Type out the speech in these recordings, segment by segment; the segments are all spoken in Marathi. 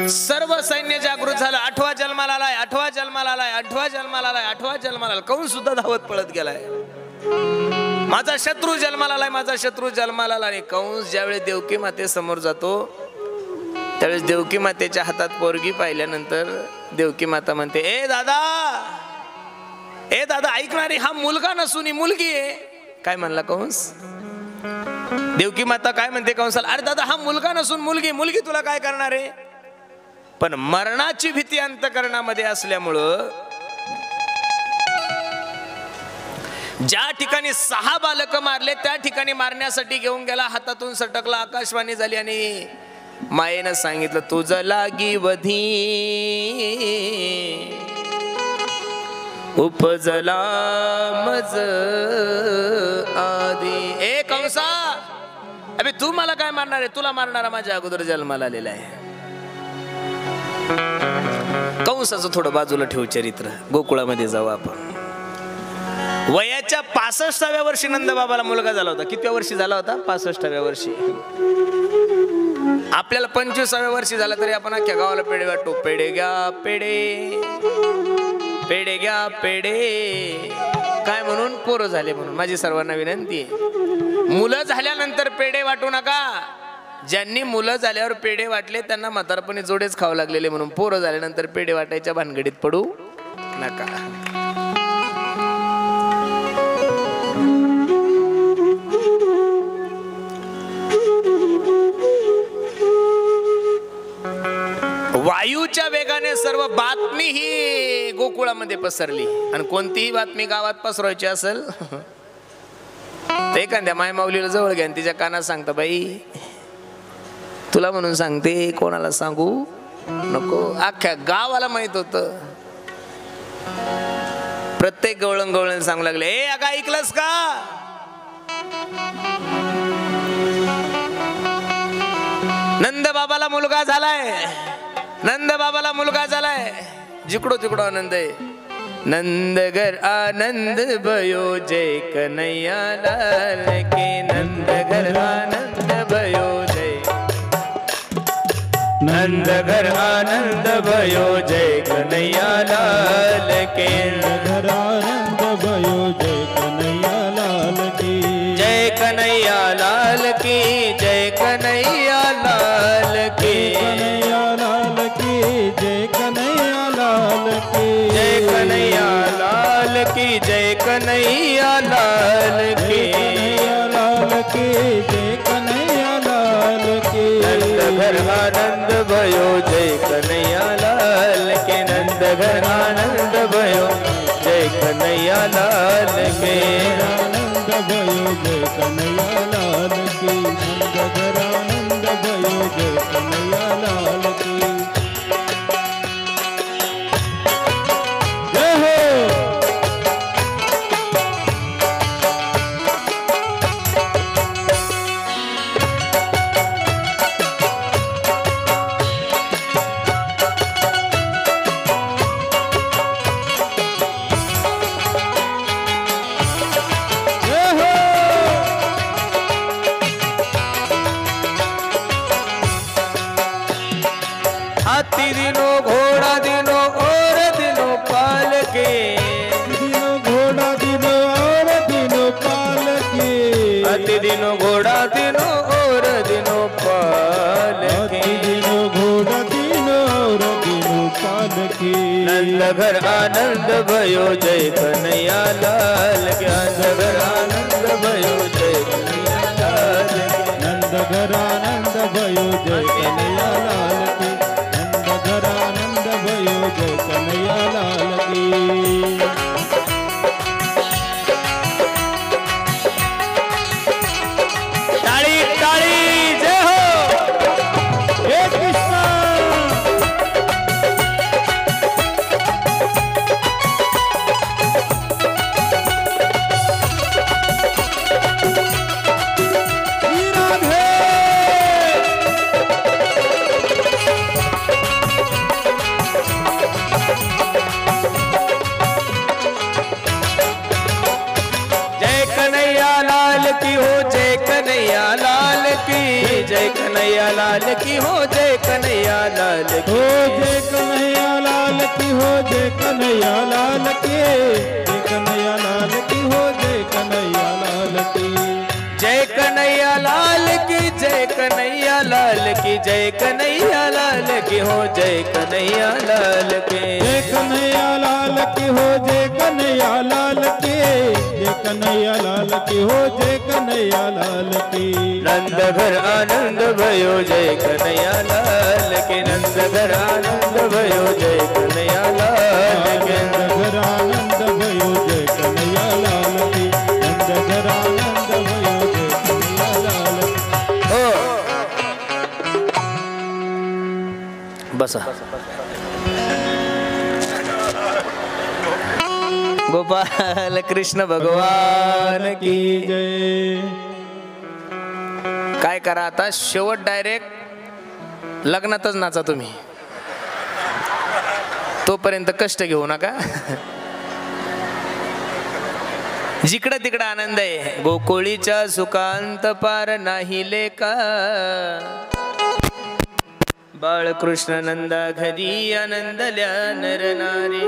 सर्व सैन्य जागृत झालं. 8वा जन्माला आलाय, 8वा जन्माला आलाय, 8वा जन्माला आलाय, 8वा जन्माला आलाय. कंस सुद्धा धावत पळत गेलाय. माझा शत्रू जन्माला आलाय, माझा शत्रू जन्माला आलाय. कंस ज्यावेळी देवकी माते समोर जातो त्यावेळेस देवकी मातेच्या हातात पोरगी पाहिल्यानंतर देवकी माता म्हणते, ए दादा ऐकणारी, हा मुलगा नसून ही मुलगी आहे. काय म्हणला कंस? देवकी माता काय म्हणते कंसाला? अरे दादा, हा मुलगा नसून मुलगी तुला काय करणार आहे? पण मरणाची भीती अंतकरणामध्ये असल्यामुळं ज्या ठिकाणी 6 बालक मारले त्या ठिकाणी मारण्यासाठी घेऊन गेला. हातातून सटकला, आकाशवाणी झाली आणि मायेनं सांगितलं, तुझं लागी वधी उपजला मज आधी. ए कंसा, अबे तू मला काय मारणार आहे? तुला मारणारा माझ्या अगोदर जन्माला आलेला आहे. कंसाचं थोडं बाजूला ठेवू चरित्र, गोकुळामध्ये जाऊ आपण. वयाच्या 65व्या वर्षी नंदबाबाला मुलगा झाला होता. कितव्या वर्षी झाला होता? 65व्या वर्षी. आपल्याला 25व्या वर्षी झाला तरी आपण अख्ख्या गावाला पेढे वाटतो. पेढे घ्या पेढे, पेढे घ्या पेढे, काय म्हणून? पोरं झाले म्हणून. माझी सर्वांना विनंती आहे, मुलं झाल्यानंतर पेढे वाटू नका. ज्यांनी मुलं झाल्यावर पेढे वाटले त्यांना म्हातारपणी जोडेच खावं लागलेले, म्हणून पोरं झाल्यानंतर पेढे वाटायच्या भानगडीत पडू नका. वायूच्या वेगाने सर्व बातमी ही गोकुळामध्ये पसरली. आणि कोणतीही बातमी गावात पसरवायची असेल तर एखाद्या मायमाऊलीला जवळ घ्या आणि तिच्या कानात सांगता, बाई तुला म्हणून सांगते, कोणाला सांगू नको. अख्ख्या गावाला माहित होत. प्रत्येक गवळण सांगू लागले, ए अगं ऐकलंस का? नंद बाबाला मुलगा झालाय, नंद बाबाला मुलगा झालाय. जिकडो तिकडो आनंद आहे. नंद घर आनंद भयो, जय कन्हैया लाल के. नंद घर आनंद भयो, जय नंद घर आनंद भयो, जय कन्हैया लाल के. घर आनंद भयो, जय कन्हैया लाल की. जय कन्हैया लाल की, जय कन्हैया लाल की. कन्हैया लाल की, जय कन्हैया लाल की. जय कन्हैया लाल की, जय कन्हैया लाल की. कन्हैया लाल की, जय कन्हैया लाल की. नंद घर आनंद भयो, जय कन्हैया लाल के. नंद घर आनंद भयो, जय कन्हैया लाल के. आनंद भयो, जय कन्हैया लाल की. नंद घर आनंद भयो, जय कन्हैया लाल की. जय हो. हाथी दिनो घोड़ा दिनो और दिनो पाल के. दिनो घोड़ा दिनो और दिनो पाल के. हाथी दिनो घोड़ा दिनो और दिनो पाल के. दिनो घोड़ा दिनो और दिनो पाल के. नंद घर आनंद भयो, जय कन्हैया लाल के. नंद घर आनंद भयो, जय कन्हैया लाल के. नंद घर आनंद भयो, जय कन्हैया लाल की. नंद घर आनंद भयो, जय कन्हैया लाल की. टाळी टाळी, जय हो. हे कृष्ण. लाल की हो जय कन्हैया लाल की हो जय कन्हैया लाल की हो जय कन्हैया लाल की जय कन्हैया लाल की हो जय कन्हैया लाल की जय कन्हैया लाल की जय कन्हैया लाल की जय कन्हैया लाल की हो जय कन्हैया लाल की जय कन्हैया लाल की हो जय कन्हैया लाल की जय कन्हैया लाल की हो जय कन्हैया लाल की नंद घर आनंद भयो जय कन्हैया लाल की नंद घर आनंद भयो जय कन्हैया लाल की नंद घर आनंद भयो जय कन्हैया लाल की नंद घर आनंद भयो जय कन्हैया लाल की हो बसा गोपाल कृष्ण भगवान की जय काय करा आता शेवट डायरेक्ट लग्नातच नाचा तुम्ही तोपर्यंत कष्ट घेऊ नका जिकडं तिकडं आनंद आहे गोकुळीच्या सुखांत पार नाही लेका बाळकृष्ण नंदा घरी आनंदल्या नर नारी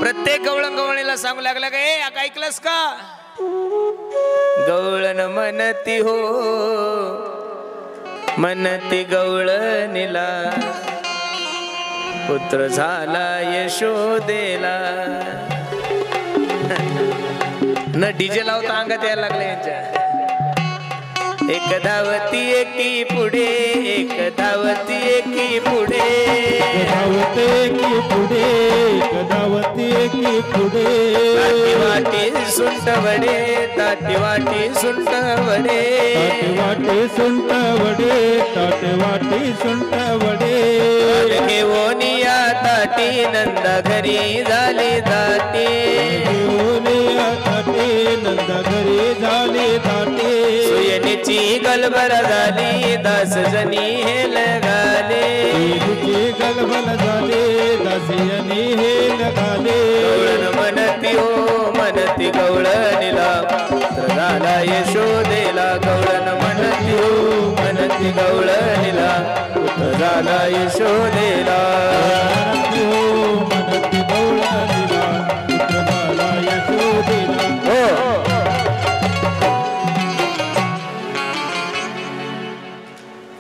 प्रत्येक गवळण गवळणीला सांगू लागला का ए ऐकलंस का गवळण म्हणती हो म्हणती गवळणीला पुत्र झाला यशोदेला न डीजे लावता अंगात यायला लागले यांच्या एक धावती एकी पुढे एक धावती एकी पुढे धावते की पुढे धावते की पुढे ताटी वाटी सुंट वडे ताटी वाटी सुंट वडे वाटे सुंट वडे ताटे वाटे सुंट वडे घेऊन या ताटी नंदा घरी झाली दाटी ओलिया ताटे नंदा घरी झाले ताटे सुयनीची गलबल झाली दास जनी हे लगाले तुझे गलबल झाले दासियनी हे लगाले गवळण म्हणती हो म्हणती गवळणीला पुत्र झाला यशोदेला गवळण म्हणती हो म्हणती गवळणीला पुत्र झाला यशोदेला हो मनती गवळणीला पुत्र झाला यशोदेला हो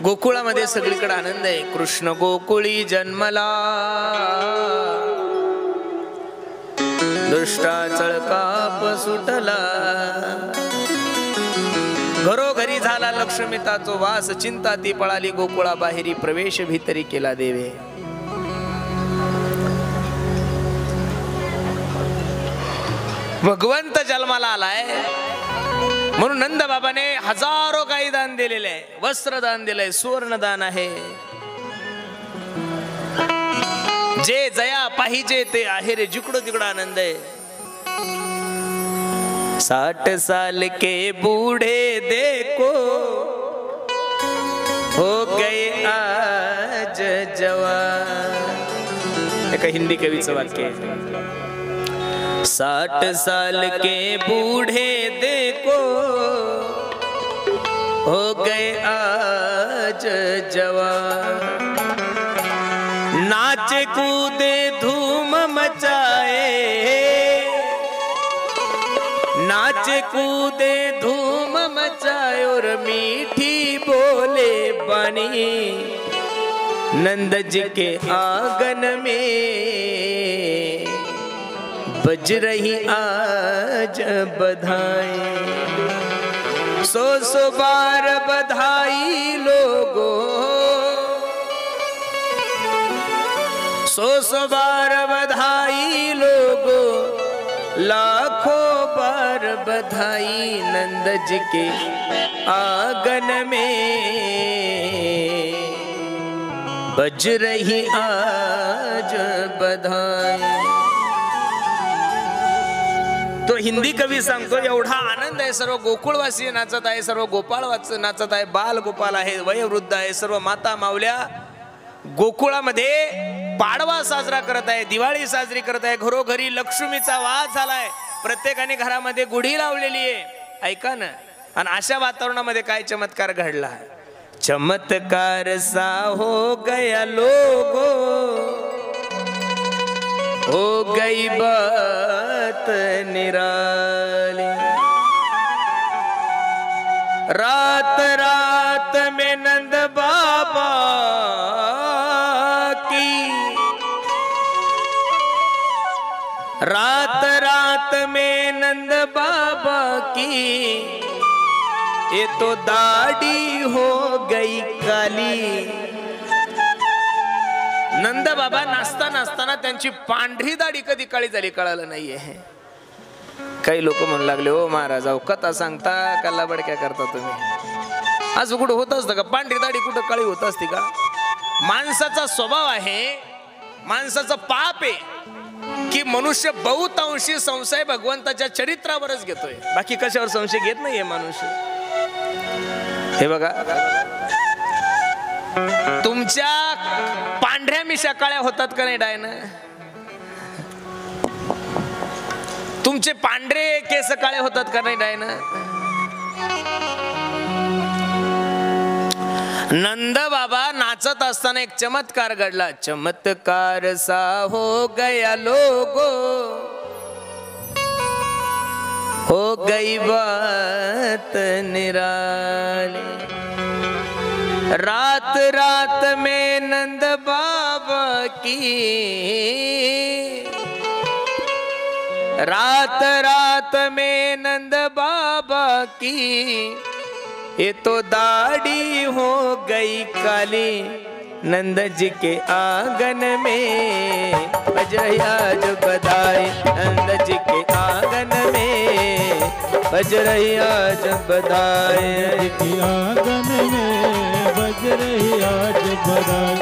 गोकुळामध्ये सगळीकडे आनंद आहे कृष्ण गोकुळी जन्मला दुष्टा चळकाप सुटला घरोघरी झाला लक्ष्मीताचो वास चिंता ती पळाली गोकुळा बाहेरी प्रवेश भीतरी केला देवे भगवंत जन्माला आलाय म्हणून नंद बाबाने हजारो काही दान दिलेले आहे वस्त्रदान दिलंय सुवर्णदान आहे जे जया पाहिजे ते आहे रे जिकडो तिकडं आनंद आहे 60 साल के बूढ़े देखो हो गए आज जवान एक हिंदी कवीचं वाक्य आहे 60 साल के बूढ़े देखो हो गए आज जवान नाचे कूदे धूम मचाए नाचे कूदे धूम मचाए और मीठी बोले बानी नंद जी के आंगन में बज रही आज बधाई 100 बार बधाई लोगों 100 बार बधाई लोगों लाखों बार बधाई नंद जी के आंगन में बज रही आज बधाई तो हिंदी कवी सांगतो एवढा आनंद आहे सर्व गोकुळवासी नाचत आहे सर्व गोपाळ नाचत आहे बाल गोपाल आहे वयोवृद्ध आहे सर्व माता मावल्या गोकुळामध्ये पाडवा साजरा करत आहे दिवाळी साजरी करत आहे घरोघरी लक्ष्मीचा वास झालाय प्रत्येकाने घरामध्ये गुढी लावलेली आहे ऐका ना आणि अशा वातावरणामध्ये काय चमत्कार घडला चमत्कार सा हो गया लोगो, हो गई बात निराली। रात रात में नंद बाबा की, रात रात में नंद बाबा की, ये तो दाढ़ी हो गई काली। नंद बाबा नाचता नाचताना त्यांची पांढरी दाढी कधी काळी झाली कळालं नाहीये। काही लोक म्हणू लागले, ओ महाराज कथा सांगता का लबडक्या करता तुम्ही? असं कुठं होत असतं का? पांढरी दाढी कुठं काळी होत असते का? माणसाचा स्वभाव आहे, माणसाचं पाप आहे की मनुष्य बहुतांशी संशय भगवंताच्या चरित्रावरच घेतोय, बाकी कशावर संशय घेत नाहीये मनुष्य। हे बघा, तुमच्या पांढऱ्या मिशा काळ्या होतात का नाही डायन? तुमचे पांढरे केस काळे होतात का नाही डायन? नंद बाबा नाचत असताना एक चमत्कार घडला। चमत्कार सा हो गया लोगो, हो गई बात निराली। रात रात में नंद बाबा की, रात रात में नंद बाबा की, ये तो दाढ़ी हो गई काली। नंद जी के आंगन में बज रही आज बधाई, नंद जी के आंगन में बज रही आज बधाई। के आंगन में बज रही आज बधाई,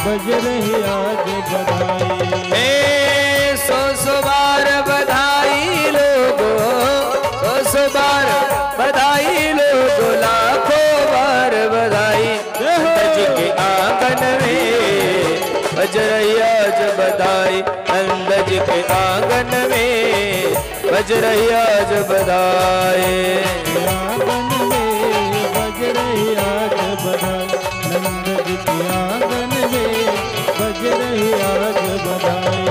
बज रही आज बधाई। सौ बार बधाई लोगो, सौ बार बधाई लोगो, लाखों बार बधाई। नंद जी के आंगन में बज रही आज बधाई, नंद जी के आंगन में बज रही आज बधाई। आंगन में बज रही आज बधाई, नंद जी के आंगन में बज रही आज बधाई।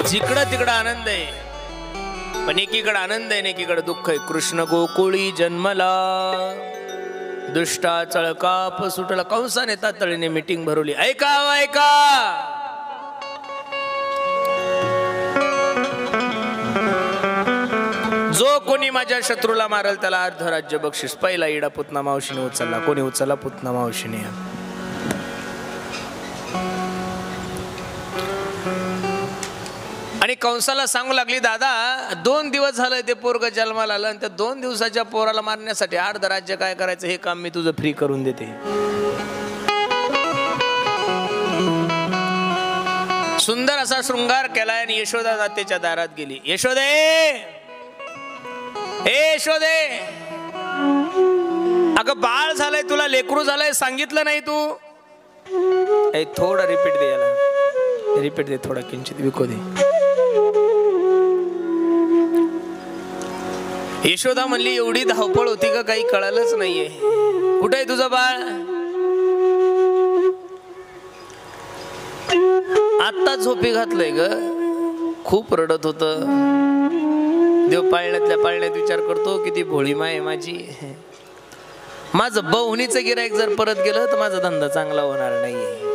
जिकडं तिकडं आनंद आहे, पण एकीकडे आनंद आहे, एकीकडे दुःख आहे। कृष्ण गोकुळी जन्मला, दुष्टा चळकाप सुटला। कंसाने तातडीने मीटिंग भरवली। ऐका ऐका, जो कोणी माझ्या शत्रूला मारल त्याला अर्ध राज्य बक्षीस। पहिला इडा पुतना मावशीने उचलला। कोणी उचलला? पुतना मावशीने। आणि कंसाला सांगू लागली, दादा 2 दिवस झालं ते पोरग जन्माला आलं आणि त्या 2 दिवसाच्या पोराला मारण्यासाठी अर्ध राज्य काय करायचं हे काम मी तुझं फ्री करून देते। सुंदर असा शृंगार केलाय आणि यशोदा दातेच्या दारात गेली। यशोदे, ए यशोदे, अगं बाळ झालंय तुला, लेकरू झालंय, सांगितलं नाही तू? थोडा रिपीट दे, याला रिपीट दे, थोडा किंचित विको दे। यशोदा म्हणली, एवढी धावपळ होती का काही कळालंच नाहीये। कुठे आहे तुझं बाळ? आता झोपी घातलंय ग, खूप रडत होत। देव पाळण्यातल्या पाळण्यात विचार करतो, किती भोळी माय माझी। माझं बहुनीचं गिराईक जर परत गेलं तर माझा धंदा चांगला होणार नाहीये।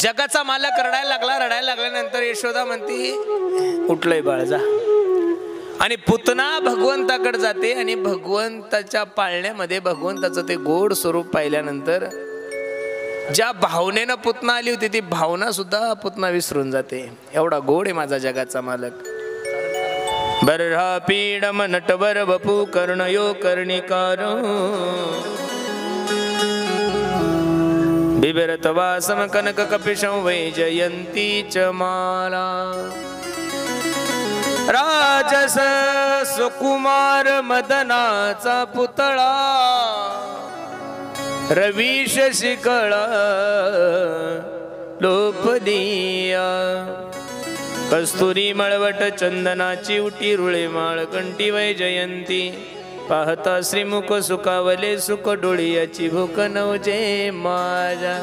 जगाचा मालक रडायला लागला। रडायला लागल्यानंतर यशोदा म्हणती, उठलंय बाळ, जा। आणि पुतना भगवंताकडे जाते आणि भगवंताच्या पाळण्यामध्ये भगवंताचं ते गोड स्वरूप पाहिल्यानंतर ज्या भावनेनं पुतना आली होती ती भावना सुद्धा पुतना विसरून जाते. एवढा गोड आहे माझा जगाचा मालक. बर्हा पीडम नटवर बपू कर्णयो कर्णिकार बिभरत वासम कनक कपिशं वैजयंती च माला. राजस सुकुमार मदनाचा पुतळा रवीश शिकळा लोपदिया. कस्तुरी मळवट चंदनाची उटी रुळे माळ कंठी वैजयंती. पाहता श्रीमुख सुखावले सुख डोळ्याची भूक नवजे माझ्या.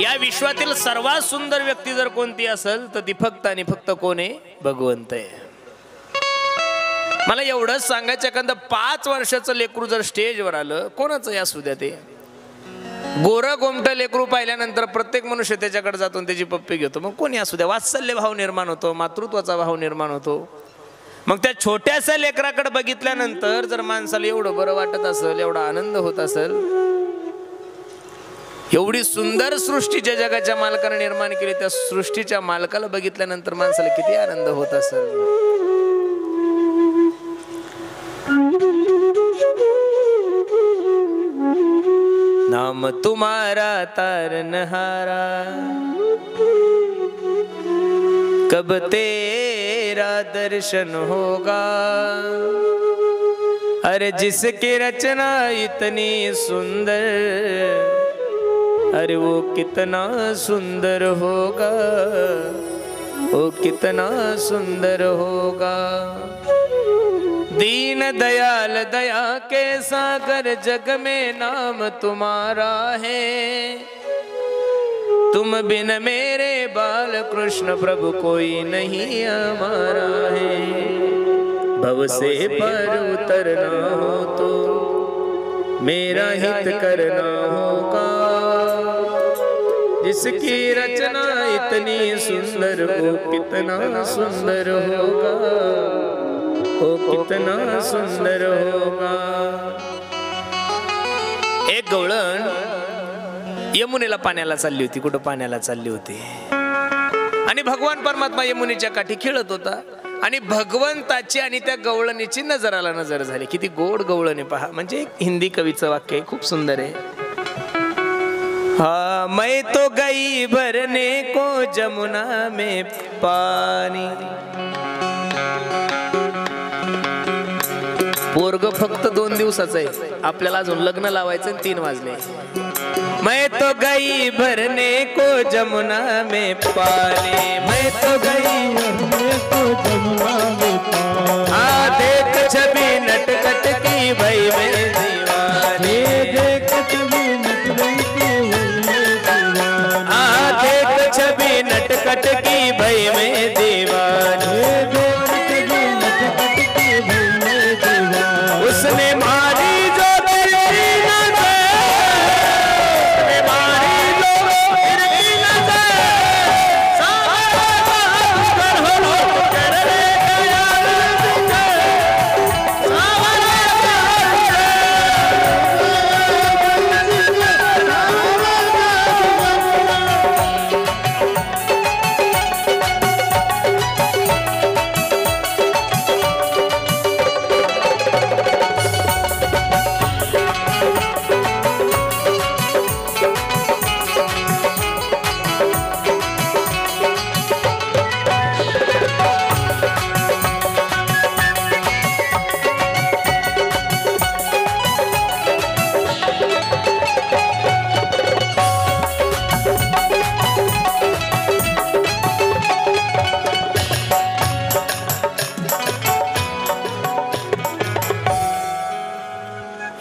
या विश्वातील सर्वात सुंदर व्यक्ती जर कोणती असेल तर ती फक्त आणि फक्त कोण आहे? भगवंत आहे. मला एवढंच सांगायचं, एखादं 5 वर्षाचं लेकरू जर स्टेजवर आलं, कोणाचं असू द्या ते, गोरं गोमटं लेकरू पाहिल्यानंतर प्रत्येक मनुष्य त्याच्याकडे जातो त्याची पप्पी घेतो. मग कोणी असू द्या, वात्सल्य भाव निर्माण होतो, मातृत्वाचा भाव निर्माण होतो. मग त्या छोट्याशा लेकराकडे बघितल्यानंतर जर माणसाला एवढं बरं वाटत असेल, एवढा आनंद होत असेल, एवढी सुंदर सृष्टी ज्या जगाच्या मालकाने निर्माण केली, त्या सृष्टीच्या मालकाला बघितल्यानंतर माणसाला किती आनंद होत असेल. नाम तुम्हारा तारनहारा कब तेरा दर्शन होगा. अरे जिसकी रचना इतनी सुंदर, अरे वो कितना सुंदर होगा, वो कितना सुंदर होगा. दीन दयाल दया के सागर जग में नाम तुम्हारा है. तुम बिन मेरे बाल कृष्ण प्रभु कोई नहीं हमारा है. भव से पर उतरना हो तो मेरा हित करना होगा. जिसकी रचना इतनी सुंदर, वो कितना सुंदर होगा, वो कितना सुंदर होगा. एक गवळण यमुनेला पाण्याला चालली होती. कुठं पाण्याला चालली होती आणि भगवान परमात्मा यमुनेच्या काठी खेळत होता आणि भगवंताची आणि त्या गवळणीची नजराला नजर झाली. किती गोड गवळण आहे पहा. म्हणजे एक हिंदी कवीचं वाक्य आहे, खूप सुंदर आहे. हा मैं तो गई भरने को जमुना में पानी. पोरग फक्त 2 दिवसाचं आहे, आपल्याला अजून लग्न लावायचं 3 वाजले. मैं तो गई भरने को जमुना में पानी. मैं तो गई भरने को जमुना में पानी. देख छवि नटखट की भई में दीवानी. देख छवि नटखट की देख छवि नटखट की भई में दीवानी. उसने मारी जो तेरी नजर, मारी जो तेरी नजर, कर ले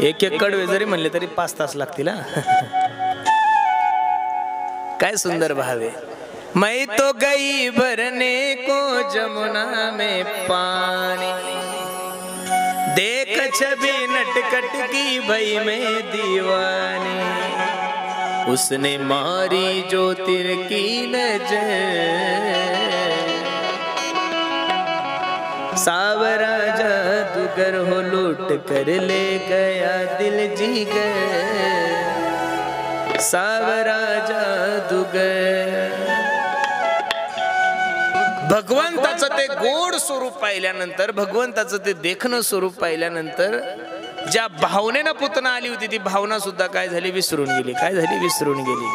एक एक कडवे जरी म्हणले तरी 5 तास लागतील. काय सुंदर भाव आहे. मैं तो गई भरने को जमुना में पानी. देख छवि नटखट की भई में दीवानी. उसने मारी जो तिरकी नजर, सावरा जादूगर हो लूट कर ले गया दिल जीगर. सावरा जादूगर. भगवंताचं ते गोड स्वरूप पाहिल्यानंतर, भगवंताचं ते देखणं स्वरूप पाहिल्यानंतर ज्या भावनेनं पुतना आली होती ती भावना सुद्धा काय झाली, विसरून गेली. काय झाली, विसरून गेली.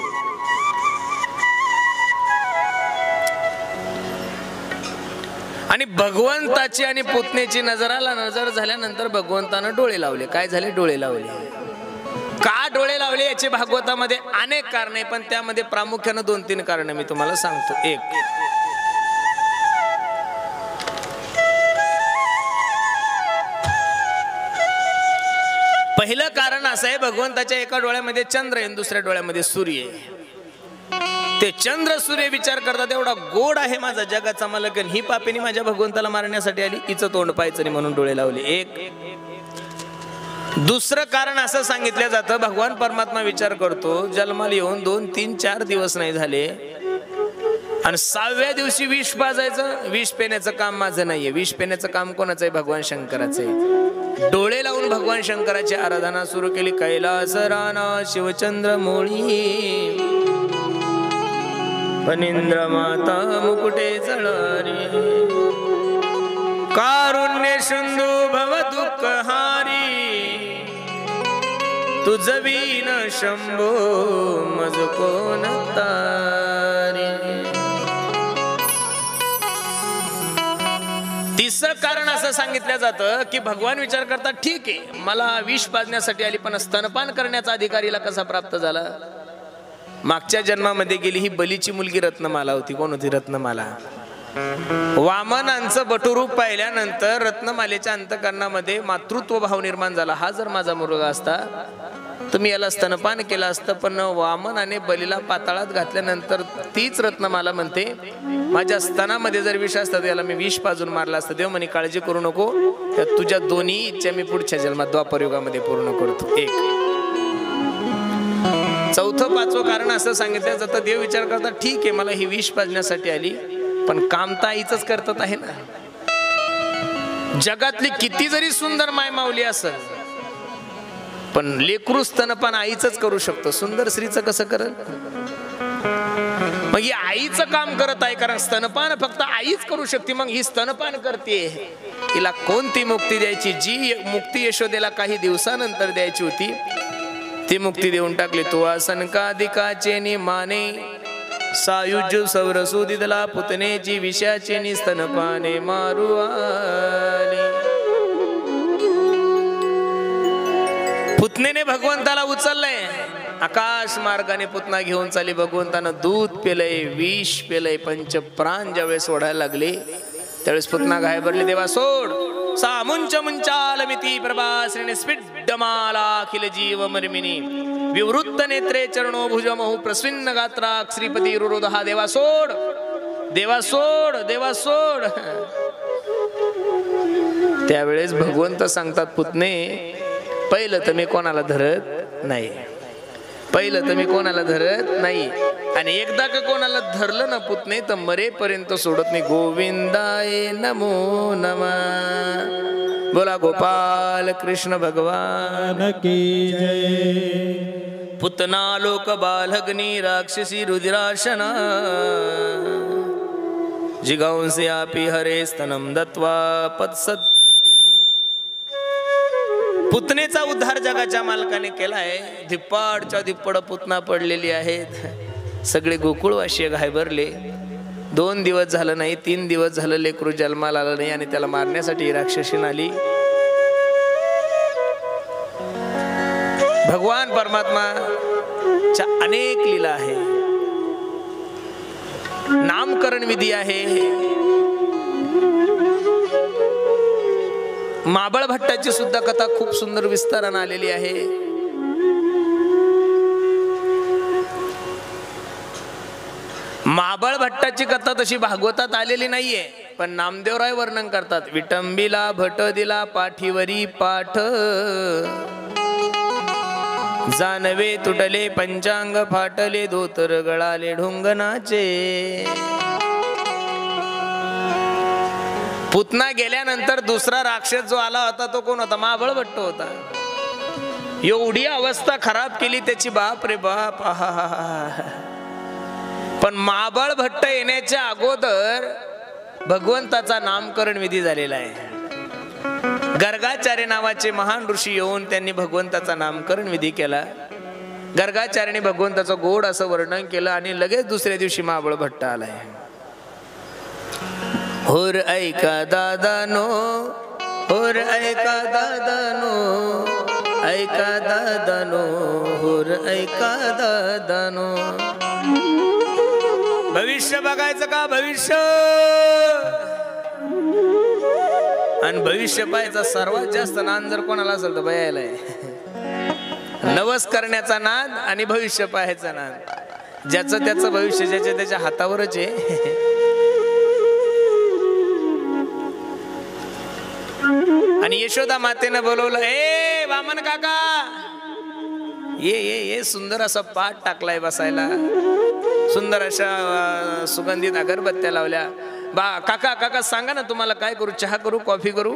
आणि भगवंताची आणि पुतनेची नजराला नजर झाल्यानंतर भगवंतानं डोळे लावले. काय झाले, डोळे लावले. का डोळे लावले याचे भागवतामध्ये अनेक कारणे, पण त्यामध्ये प्रामुख्यानं 2-3 कारण मी तुम्हाला सांगतो. एक, पहिलं कारण असं आहे, भगवंताच्या एका डोळ्यामध्ये चंद्र आहे, दुसऱ्या डोळ्यामध्ये सूर्य आहे. ते चंद्र सूर्य विचार करतात एवढा गोड आहे माझा जगाचा मालक, ही पापिनी माझ्या भगवंताला मारण्यासाठी आली, हिचं तोंड पाहायचं नाही म्हणून डोळे लावले. एक. दुसरं कारण असं सांगितलं जातं, भगवान परमात्मा विचार करतो, जन्माला येऊन 2, 3, 4 दिवस नाही झाले आणि 6व्या दिवशी विष पाजायचं. विष पेण्याचं काम माझं नाहीये, विष पेण्याचं काम कोणाचं आहे, भगवान शंकराचं आहे. डोळे लावून भगवान शंकराची आराधना सुरू केली. कैलास राना शिवचंद्र मोळी, फणींद्र माता मुकुटे जळारी, कारुण्य सिंधू भव दुःख हारी, तुझ वीन शंभो मज कोण तारी. तिसरं कारण असं सांगितलं जातं की भगवान विचार करतात, ठीक आहे मला विष पाजण्यासाठी आली, पण स्तनपान करण्याचा अधिकारीला कसा प्राप्त झाला. मागच्या जन्मामध्ये गेली ही बलीची मुलगी रत्नमाला होती. कोण होती, रत्नमाला. वामनांचं बटुरूप पाहिल्यानंतर रत्नमालेच्या अंतकरणामध्ये मातृत्व भाव निर्माण झाला. हा जर माझा मुलगा असता तुम्ही याला स्तनपान केलं असतं, पण वामनाने बलीला पाताळात घातल्यानंतर तीच रत्नमाला म्हणते, माझ्या स्तनामध्ये जर विष असतं तर याला मी विष पाजून मारला असतं. देव म्हणे काळजी करू नको, तुझ्या दोन्ही इच्छा मी पुढच्या जन्मात द्वापरयुगामध्ये पूर्ण करतो. एक. चौथं 5वं कारण असं सांगितलं जातं, देव विचार करतात, ठीक आहे मला ही विष पाजण्यासाठी आली, पण काम तर आईच करतात आहे ना. जगातली किती जरी सुंदर माय माऊली असेल, पण लेकरू स्तनपान आईच करू शकतो, सुंदर स्त्रीचं कसं करत. मग ही आईचं काम करत आहे, कारण स्तनपान फक्त आईच करू शकते. मग ही स्तनपान करते, हिला कोणती मुक्ती द्यायची. जी मुक्ती यशोदेला काही दिवसानंतर द्यायची होती ती मुक्ती देऊन टाकली. तू आसनकादिकाचे नि माने, सायुज सौरसुदिदला पुतनेची विषयाचे नि स्तनपाने मारू आले. पुतनेने भगवंताला उचललंय, आकाश मार्गाने पुतना घेऊन चाली. भगवंतानं दूध पेलय, विष पेलय, पंचप्राण ज्यावेळेस सोडायला लागले त्यावेळेस पुतना घाबरले. देवा सोड. सामुंच मुंचालमिती प्रभाश्रीने स्फिड्डमाला अखिल जीव मर्मिनी, विवृत्त नेत्रे चरणो भुजमहु प्रस्विन्न गात्रा श्रीपती रुरोधहा. देवा सोड, देवा सोड, देवा सोड. त्यावेळेस भगवंत सांगतात, पुतने पहिलं तर मी कोणाला धरत नाही, पहिलं तर मी कोणाला धरत नाही, आणि एकदा का कोणाला धरलं ना पुतने तर मरेपर्यंत सोडत नाही. गोविंदाय नमो नमः. बोला गोपाल कृष्ण भगवान की जय. पुतना लोक बालग्नी राक्षसी रुद्राशना, जिगांसे आपी हरे स्तनम दत्वा पत्सत. पुतनेचा उद्धार जगाच्या मालकाने केलाय. धिप्पाडच्या धिप्पड पुतना पडलेली आहेत. सगळे गोकुळवासी घाबरले. 2 दिवस झालं नाही, 3 दिवस झालं लेकरू जन्माला आलं नाही, आणि त्याला मारण्यासाठी राक्षसीन आली. भगवान परमात्माच्या अनेक लीला आहे, नामकरण विधी आहे. महाबळ भट्टाची सुद्धा कथा खूप सुंदर विस्ताराने आलेली आहे. महाबळ भट्टाची कथा तशी भागवतात आलेली नाहीये, पण नामदेवराय वर्णन करतात. विटंबिला भट दिला पाठीवरी पाठ, जानवे तुटले पंचांग फाटले, धोतर गळाले ढोंगणाचे. पुतना गेल्यानंतर दुसरा राक्षस जो आला होता तो कोण होता? महाबळ भट्ट होता. एवढी अवस्था खराब केली त्याची, बाप रे बाप. पण महाबळ भट्ट येण्याच्या अगोदर भगवंताचा नामकरण विधी झालेला आहे. गर्गाचार्य नावाचे महान ऋषी येऊन त्यांनी भगवंताचा नामकरण विधी केला. गर्गाचार्याने भगवंताचं गोड असं वर्णन केलं आणि लगेच दुसऱ्या दिवशी महाबळ भट्ट आलाय. होर ऐका दादानो, होर ऐका दादानो, ऐका दादानो, होर ऐका दादानो. भविष्य बघायचं का? भविष्य. आणि भविष्य पाहायचा सर्वात जास्त नाद जर कोणाला असेल तर बयायला आहे. नवस करण्याचा नाद आणि भविष्य पाहायचा नाद. ज्याचं त्याचं भविष्य ज्याच्या त्याच्या हातावरच आहे. आणि यशोदा मातेनं बोलवलं, ए वामन काका ये ये ये. सुंदर असा पाट टाकलाय बसायला, सुंदर अशा सुगंधित अगरबत्त्या लावल्या. काका काका सांगा ना, तुम्हाला काय करू? चहा करू, कॉफी करू,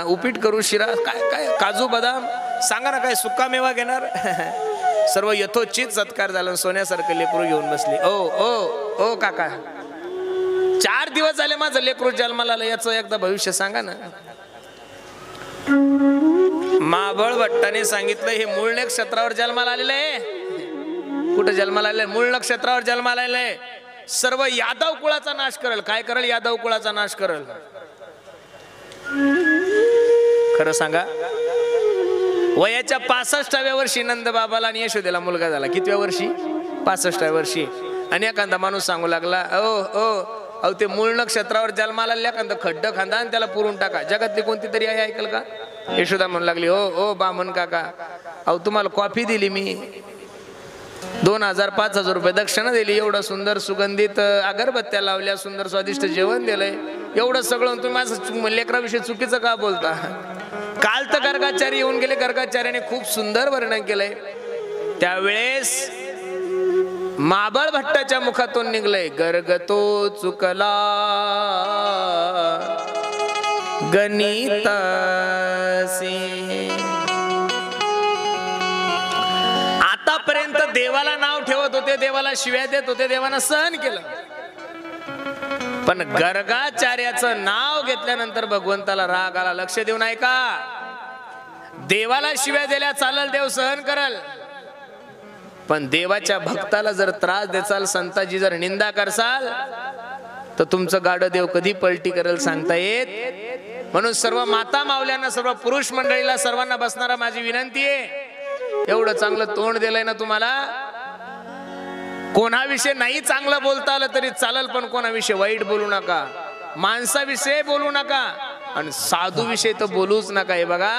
उपीट करू, शिरा, काय काय, काजू बदाम सांगा ना, काय सुकामेवा घेणार? सर्व यथोचित सत्कार झाला. सोन्यासारखं लेकरू घेऊन बसली. ओ ओ ओ काका, 4 दिवस झाले माझं लेकरू जन्माला आलं, याचं एकदा भविष्य सांगा ना. महाबळ भट्टाने सांगितलं, हे मूळ नक्षत्रावर जन्माला आलेलं आहे. कुठं जन्माला आलेलं? मूळ नक्षत्रावर जन्माला आलेलं आहे. सर्व यादव कुळाचा नाश करेल. काय करेल? यादव कुळाचा नाश करेल. खरं सांगा, वयाच्या 65व्या वर्षी नंद बाबाला आणि यशोदेला मुलगा झाला. कितव्या वर्षी? 65व्या वर्षी. आणि एखादा माणूस सांगू लागला, ओ ओ अहो, ते मूळ नक्षत्रावर जन्माला एखादं खड्ड खांदा आणि त्याला पुरून टाका. जगातली कोणती तरी आई ऐकल का? यशोदा म्हणू लागली, ओ ओ बामन काका, अहो तुम्हाला कॉफी दिली मी, 2000-5000 रुपये दक्षिणा दिली, एवढं सुंदर सुगंधित अगरबत्त्या लावल्या, सुंदर स्वादिष्ट जेवण दिलंय, एवढं सगळं तुम्ही माझं लेकराविषयी चुकीचं का बोलता? काल तर गर्गाचार्य येऊन गेले. गर्गाचार्याने खूप सुंदर वर्णन केलंय. त्यावेळेस महाबळ भट्टाच्या मुखातून निघलंय, गर्गतो चुकला गणितासी. आतापर्यंत देवाला नाव ठेवत होते, देवाला शिव्या देत होते, देवानं सहन केलं. पण गर्गाचार्याचं नाव घेतल्यानंतर भगवंताला राग आला. लक्ष देऊन ऐका, देवाला शिव्या दिल्या चालल, देव सहन करल. पण देवाच्या भक्ताला जर त्रास देसाल, संताची जर निंदा करसाल, तर तुमचं गाडं देव कधी पलटी करेल सांगता येत. म्हणून सर्व माता मावल्यांना, सर्व पुरुष मंडळीला, सर्वांना बसणारा माझी विनंती आहे, एवढं चांगलं तोंड दिलंय ना तुम्हाला, कोणाविषयी नाही चांगलं बोलता आलं तरी चालल, पण कोणाविषयी वाईट बोलू नका, माणसाविषयी बोलू नका, आणि साधू विषयी तर बोलूच नका. हे बघा,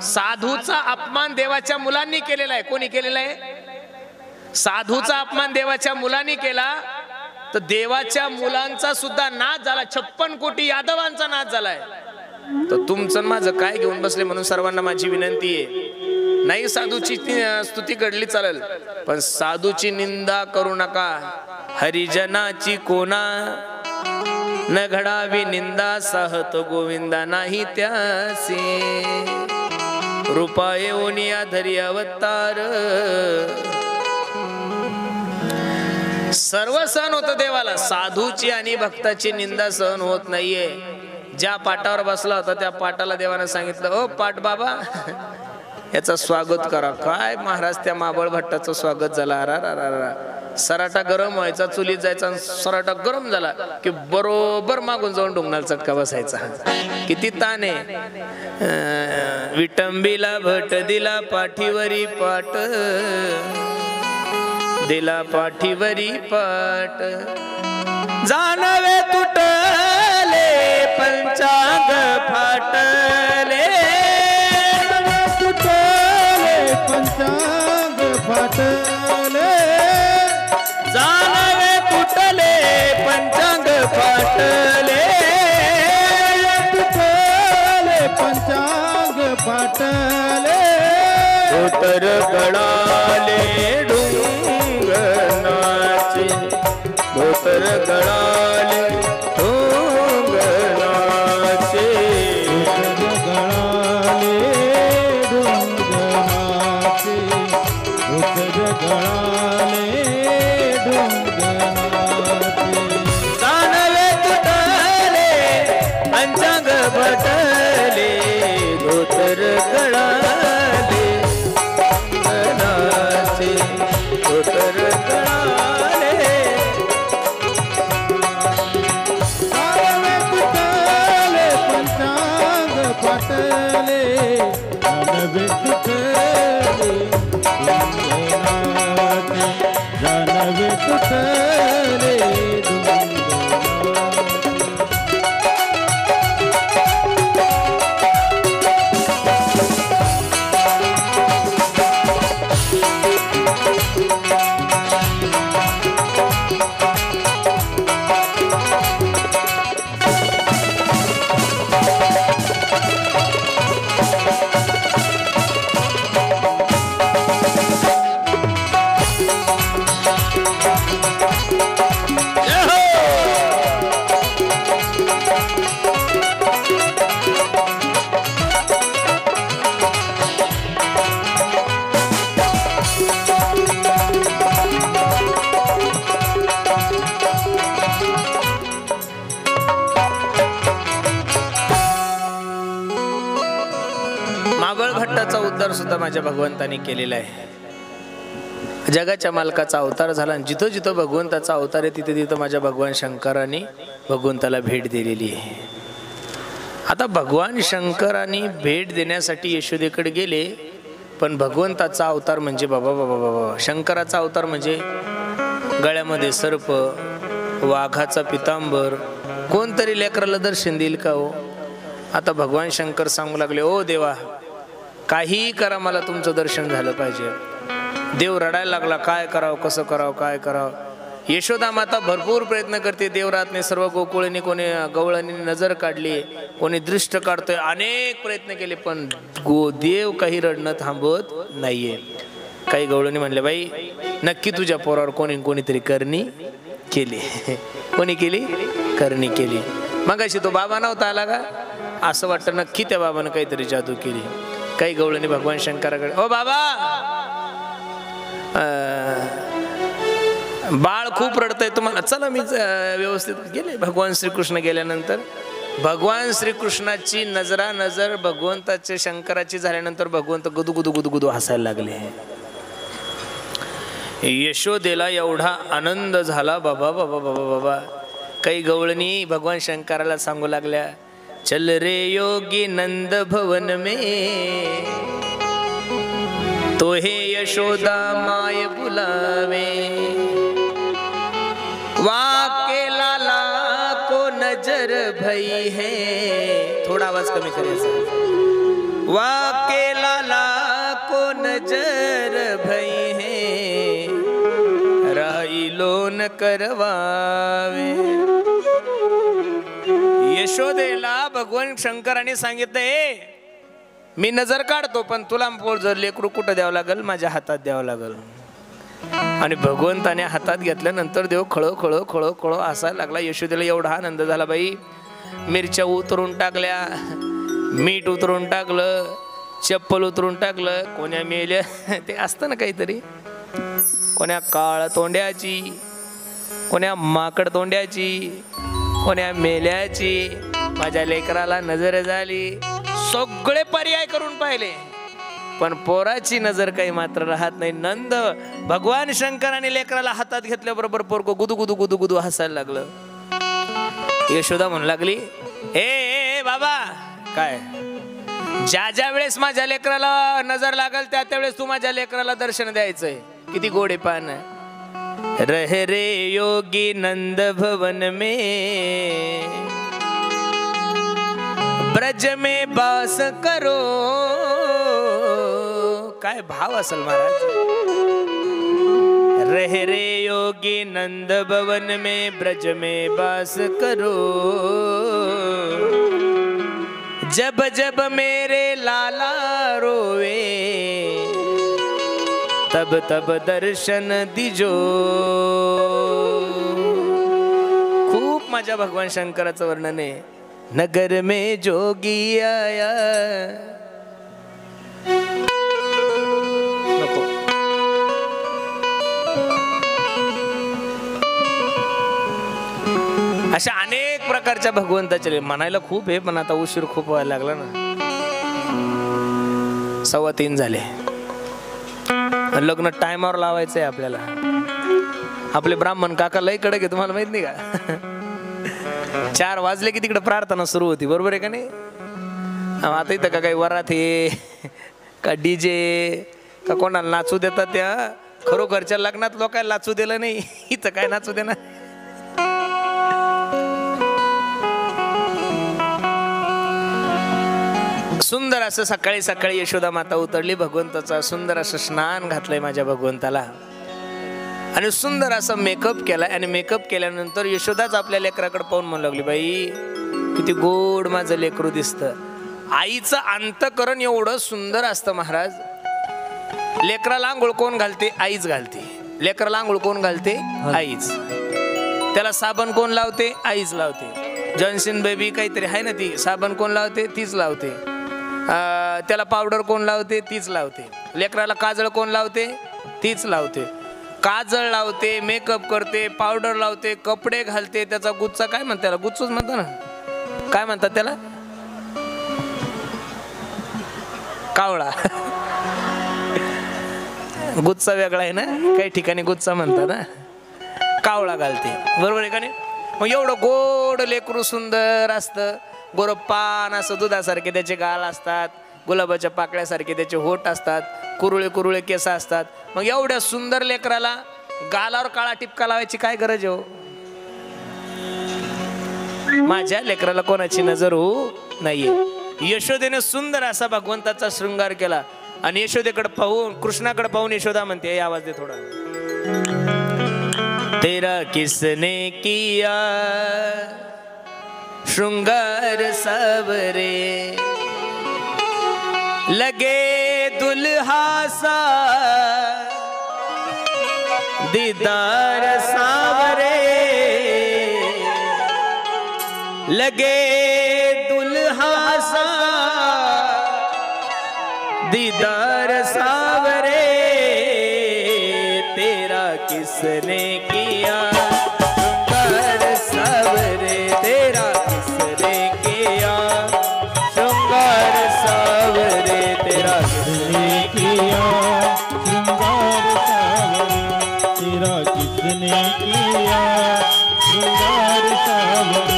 साधूचा अपमान देवाच्या मुलांनी केलेला आहे. कोणी केलेला आहे? साधूचा अपमान देवाच्या मुलांनी केला, तर देवाच्या मुलांचा सुद्धा नाश झाला. 56 कोटी यादवांचा नाश झालाय. तर तुमचं माझं काय घेऊन बसले? म्हणून सर्वांना माझी विनंती आहे, नाही साधूची स्तुती घडली चालेल, पण साधूची निंदा करू नका. हरिजनाची कोणा न घडावी निंदा, साहत गोविंदा नाही त्यासी. रूपा येऊन या धरी अवतार. सर्व सहन होतं देवाला, साधूची आणि भक्ताची निंदा सहन होत नाहीये. ज्या पाटावर बसला होता त्या पाटाला देवानं सांगितलं, ओ पाट बाबा, याचं स्वागत करा. काय महाराज, त्या महाबळ भट्टाचं स्वागत झालं. अरा सराटा गरम व्हायचा, चुलीत जायचा, सराटा गरम झाला की बरोबर मागून जाऊन डोंगणाला चटका बसायचा. किती ताण आहे. विटंबीला भट दिला पाठीवरी पाट, दिला पाठीवरी पाट. जाणवे तुटले पंचांग फाटले, पंचांग फाटले. जाणवे तुटले पंचांग फाटले, तुटले पंचांग फाटले. धोतर गळाले ढुंगणाचे, धोतर गळाले ढुंगणाचे. गळाले ढुंगणाचे. पंचांग बटले धोतर गळाले नाचे धोतर गळाले तुटले पंचांग फाटले जानवे तुटले जानवे तुटले भट्टाचा उद्धार सुद्धा माझ्या भगवंताने केलेला आहे. जगाच्या मालकाचा अवतार झाला आणि जिथं जिथं भगवंताचा अवतार आहे तिथे तिथं माझ्या भगवान शंकरांनी भगवंताला भेट दिलेली आहे. आता भगवान शंकरांनी भेट देण्यासाठी यशोदेकडे गेले, पण भगवंताचा अवतार म्हणजे बाबा बाबा बाबा शंकराचा अवतार म्हणजे गळ्यामध्ये सर्प, वाघाचा पितांबर, कोणतरी लेकराला दर्शन देईल का हो? आता भगवान शंकर सांगू लागले, ओ देवा काही करा, मला तुमचं दर्शन झालं पाहिजे. देव रडायला लागला, काय करावं, कसं करावं, काय करावं. यशोदा माता भरपूर प्रयत्न करते. देवरातने सर्व गोकुळांनी कोणी गवळांनी नजर काढली, कोणी दृष्ट काढतोय, अनेक प्रयत्न केले, पण देव काही रडणं थांबवत नाहीये. काही गवळांनी म्हणले, बाई नक्की तुझ्या पोरावर कोणीतरी करणी केली. कोणी केली? करणी केली. मग अशी तो बाबा नव्हता आला का? असं वाटतं नक्की त्या बाबानं काहीतरी जादू केली. काही गवळणी भगवान शंकराकडे, ओ बाबा बाळ खूप रडतंय, तुम्हाला चला मी व्यवस्थित गेले. भगवान श्रीकृष्ण गेल्यानंतर भगवान श्रीकृष्णाची नजर भगवंताच्या शंकराची झाल्यानंतर भगवंत गुदुगुदू गुदुगुदू हसायला लागले. यशोदेला एवढा आनंद झाला, बाबा बाबा बाबा बाबा. काही गवळणी भगवान शंकराला सांगू लागल्या, चल रे योगी नंद भवन में, तो हे यशोदा माय बुलावे, वाके लाला को नजर भई है. थोड़ा आवाज कमी करायचा. वाके लाला को नजर भई है, राहिलो न करवावे. यशोदेला भगवान शंकराने सांगितलंय, मी नजर काढतो, पण तुला जर लेकरू कुठं द्यावं लागल, माझ्या हातात द्यावं लागल. आणि भगवंताने हातात घेतल्यानंतर देव खळो खळो खळो खळो असायला लागला. यशोदेला एवढा आनंद झाला, बाई मिरच्या उतरून टाकल्या, मीठ उतरून टाकलं, चप्पल उतरून टाकलं, कोण्या मेल्या ते असतं ना काहीतरी, कोण्या काळ तोंड्याची, कोण्या माकड तोंड्याची, कोण्या मेल्याची. माझ्या लेकराला नजर झाली, सगळे पर्याय करून पाहिले, पण पोराची नजर काही मात्र राहत नाही. नंद भगवान शंकराने लेकराला हातात घेतल्याबरोबर पोरको गुदू गुदू गुदू गुदू हसायला लागलं. यशोदा म्हणू लागली, ए बाबा, काय ज्या वेळेस माझ्या लेकराला नजर लागल त्या त्यावेळेस तू माझ्या लेकराला दर्शन द्यायचंय. किती गोडे पान. रह रे योगी नंद भवन में, ब्रज में बास करो. काय भाव असेल महाराज. रह रे योगी नंद भवन में, ब्रज में बास करो. जब जब मेरे लाला रोवे, तब तब दर्शन दिजो. खूप माझ्या भगवान शंकराचं वर्णन आहे. नगर में जोगी आया. नको. अशा अनेक प्रकारच्या भगवंताचे म्हणायला खूप आहे, पण आता उशीर खूप व्हायला लागला ना. 3:15 झाले. लग्न टायमावर लावायचंय आपल्याला. आपले ब्राह्मण काका लय कडक आहे, तुम्हाला माहित नाही का? 4 वाजले की तिकडे प्रार्थना सुरू होती, बरोबर आहे का नाही? आता इथं का काही वरात हे का डीजे का कोणाला नाचू देतात, त्या खरोखरच्या लग्नात लोकांना नाचू दिलं नाही, इथं काय नाचू देणार. सुंदर असं सकाळी सकाळी यशोदा माता उतरली, भगवंताचा सुंदर असं स्नान घातलंय माझ्या भगवंताला, आणि सुंदर असा मेकअप केलाय. आणि मेकअप केल्यानंतर यशोदाच आपल्या लेकराकडे पाहून म्हणू लागली, बाई किती गोड माझं लेकरू दिसतं. आईचं अंतकरण एवढं सुंदर असतं महाराज. लेकराला आंघोळ कोण घालते? आईच घालते. लेकराला आंघोळ कोण घालते? आईच. त्याला साबण कोण लावते? आईच लावते. जॉन्सन बेबी काहीतरी आहे ना, ती साबण कोण लावते? तीच लावते. त्याला पावडर कोण लावते? तीच लावते. लेकराला काजळ कोण लावते? तीच लावते. काजळ लावते, मेकअप करते, पावडर लावते, कपडे घालते, त्याचा गुच्चा काय म्हणतात? त्याला गुच्चूच म्हणतात ना, काय म्हणतात त्याला? कावळा. गुच्चा वेगळा आहे ना, काही ठिकाणी गुच्चा म्हणतात ना. कावळा घालते, बरोबर आहे का नाही? मग एवढं गोड लेकरू सुंदर असतं, गोरपान असं दुधासारखे त्याचे गाल असतात, गुलाबाच्या पाकळ्यासारखे त्याचे होठ असतात, कुरुळे कुरुळे केस असतात. मग एवढ्या सुंदर लेकराला गालावर काळा टिपका लावायची काय गरज आहे हो? माझ्या लेकराला कोणाची नजर होऊ नाहीये. यशोदेने सुंदर असा भगवंताचा शृंगार केला, आणि यशोदेकडे पाहून, कृष्णाकडे पाहून यशोदा म्हणते, आवाज दे थोडा. तेरा किसने किया श्रृंगार सावरे, लगे दुल्हा सा दीदार सावरे, लगे दुल्हा सा दीदार सावरे, तेरा किसने किया श्रृंगार सावरे, तेरा किसने किया श्रृंगार सावरे, तेरा किसने किया श्रृंगार सावरे, तेरा किसने किया श्रृंगार सावरे.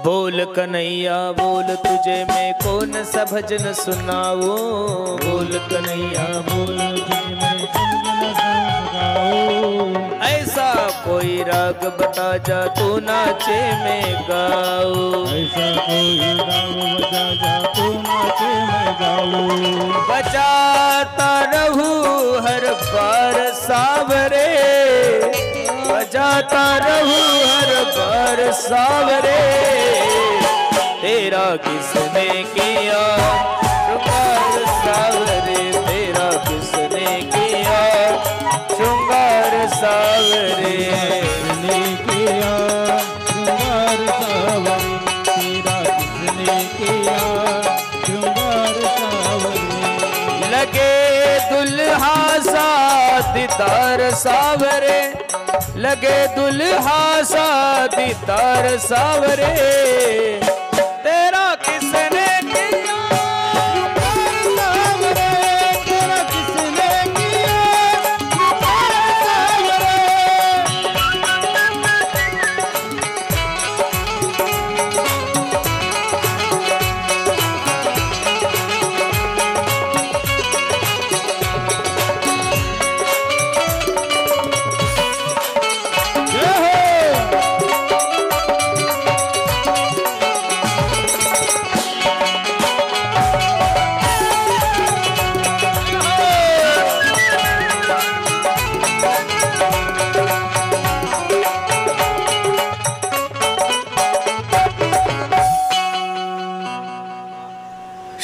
बोल कन्हैया बोल, तुझे मैं कौन सा भजन सुनाऊं? बोल कन्हैया बोल, तुझे मैं भजन गाऊं. ऐसा कोई राग बता जा, तू नाचे मैं गाऊं. ऐसा कोई राग बजा जा, तू नाचे मैं गाऊं. बजाता रहूं हर बार सावरे, बजाता रहूं हर बार सावरे, तेरा किसने किया श्रृंगार सावरे, तेरा किसने किया श्रृंगार सावरे, किसने किया श्रृंगार सावरे, तेरा किसने किया श्रृंगार सावरे. लगे दुल्हा सा दीदार सावरे, लगे दुल्हा सा दीदार सावरे, तेरा किसने किया श्रृंगार सावरे, तेरा किसने किया श्रृंगार सावरे.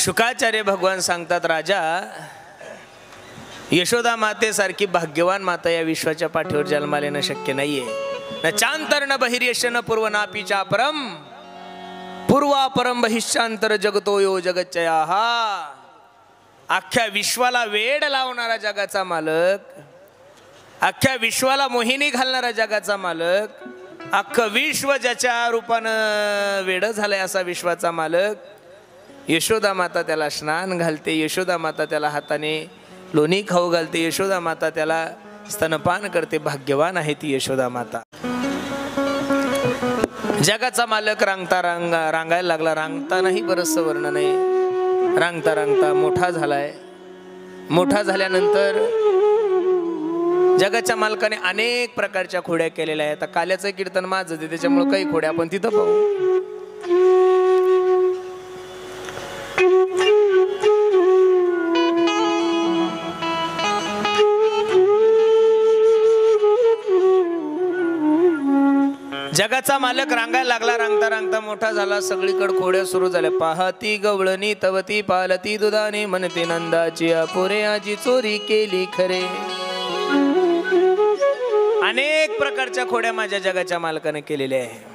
शुकाचार्य भगवान सांगतात, राजा यशोदा मातेसारखी भाग्यवान माता या विश्वाच्या पाठीवर जन्माला येणं शक्य नाहीये. न चांतर न बहिर्यश न पूर्व नापीचा परम पूर्वा परम बहिष्यांतर जगतो यो जगच्चया. हा अख्ख्या विश्वाला वेड लावणारा जगाचा मालक, अख्ख्या विश्वाला मोहिनी घालणारा जगाचा मालक, अख्खं विश्व ज्याच्या रूपानं वेड झालंय असा विश्वाचा मालक, यशोदा माता त्याला स्नान घालते, यशोदा माता त्याला हाताने लोणी खाऊ घालते, यशोदा माता त्याला स्तनपान करते. भाग्यवान आहे ती यशोदा माता. जगाचा मालक रांगायला लागला. रांगतानाही बरंचसं वर्णन आहे. रांगता रांगता मोठा झालाय. मोठा झाल्यानंतर जगाच्या मालकाने अनेक प्रकारच्या खोड्या केलेल्या आहेत. आता काल्याचं कीर्तन माझं ते, त्याच्यामुळे काही खोड्या आपण तिथं पाहू. जगाचा मालक रांगायला लागला. रांगता रांगता मोठा झाला. सगळीकडे खोड्या सुरू झाल्या. पाहती गवळणी तवती पालती दुधाने म्हणते नंदाची अपुरे आजी चोरी केली खरे. अनेक प्रकारच्या खोड्या माझ्या जगाच्या मालकाने केलेल्या आहे.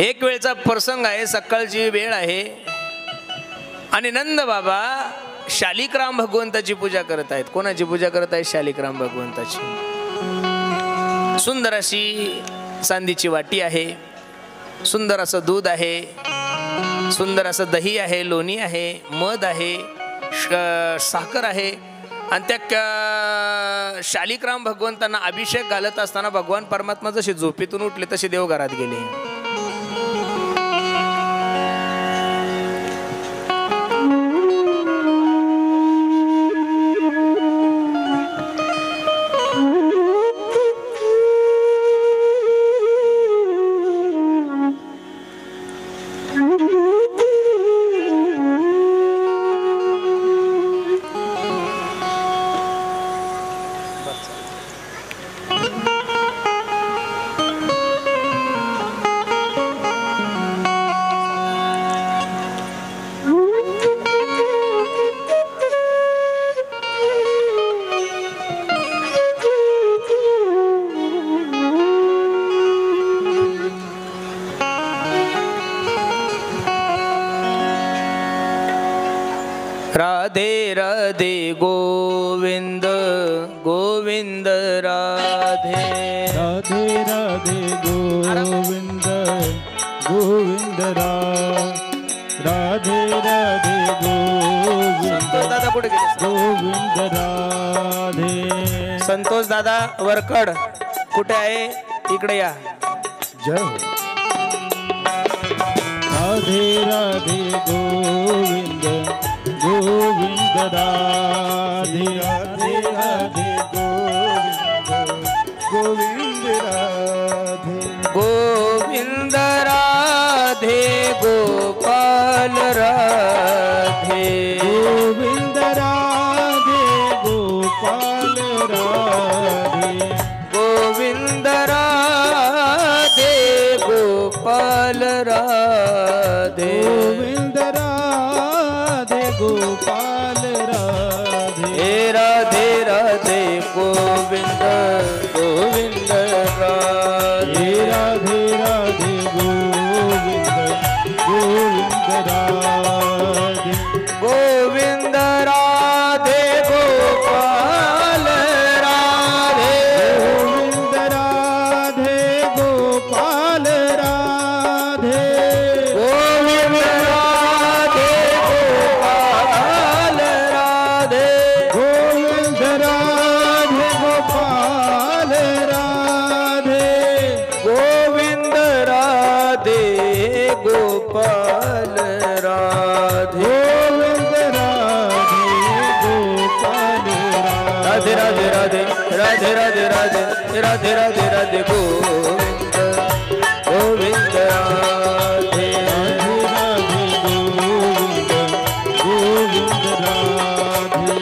एक वेळचा प्रसंग आहे. सकाळची वेळ आहे आणि नंद बाबा शालिग्राम भगवंताची पूजा करत आहेत. कोणाची पूजा करत आहेत? शालिग्राम भगवंताची. सुंदर अशी चांदीची वाटी आहे. सुंदर असं दूध आहे. सुंदर असं दही आहे, लोणी आहे, मध आहे, साखर आहे. आणि त्या शालिग्राम भगवंतांना अभिषेक घालत असताना भगवान परमात्मा जसे झोपेतून उठले तसे देवघरात गेले. राधे राधे गोविंद गोविंद राधे. राधे राधे गोविंद गोविंद राधे राधे गोविंद दादा कुठे गेले? गोविंद राधे. संतोष दादा वरकड कुठे आहे? इकडे या. जय. राधे राधे गोविंद गोविंद राधे राधे राधे गोविंद राधे. गोविंद राधे गोपाल राधे. गोविंद राधे गोपाल राधे. गोविंद राधे गोपाल राधे. गोविंद राधे गोपाल राधे. हे राधे राधे गोविंद गोविंद राधे. राधे राधे गोविंद गोविंद राधे. गोविंद राधे गोपाल राधे. गोविंद राधे गोपाल राधे. गोविंद राधे गोपाल राधे. गोविंद राधे गोपाल राधे. गोविंद राधे गोपाल राधे. गोविंद राधे गोपाल राधे राधे राधे राधे राधे राधे राधे राधे राधे गोविंद गोविंद राधे. राधे राधे गोविंद गोविंद राधे.